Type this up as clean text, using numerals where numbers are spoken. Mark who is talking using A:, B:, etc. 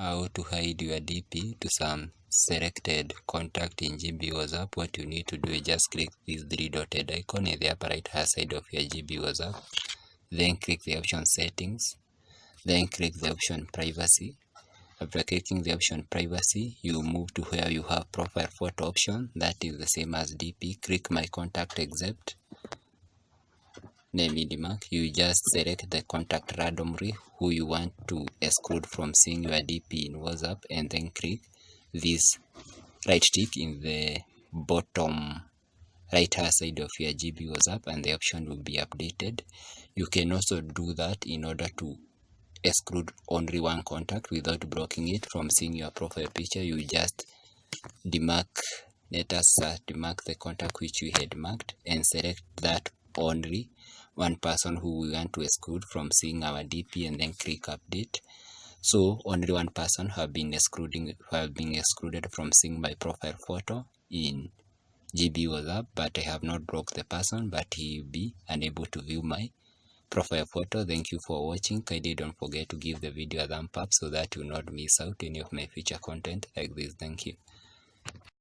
A: how to hide your DP to some selected contact in GB WhatsApp. What you need to do is just click this three dotted icon in the upper right hand side of your GB WhatsApp, then click the option settings, then click the option privacy. After clicking the option privacy, you move to where you have profile photo option, that is the same as DP. Click my contact except, then minimark, you just select the contact randomly who you want to exclude from seeing your DP in WhatsApp, and then click this right tick in the bottom right hand side of your GB WhatsApp and the option will be updated. You can also do that in order to exclude only one contact without blocking it from seeing your profile picture. You just demark, let us demark the contact which you had marked and select that only one person who we want to exclude from seeing our DP, and then click update. So only one person have been excluded from seeing my profile photo in GB WhatsApp, but I have not blocked the person, but he will be unable to view my profile photo. Thank you for watching. Kindly don't forget to give the video a thumb up so that you will not miss out any of my future content like this. Thank you.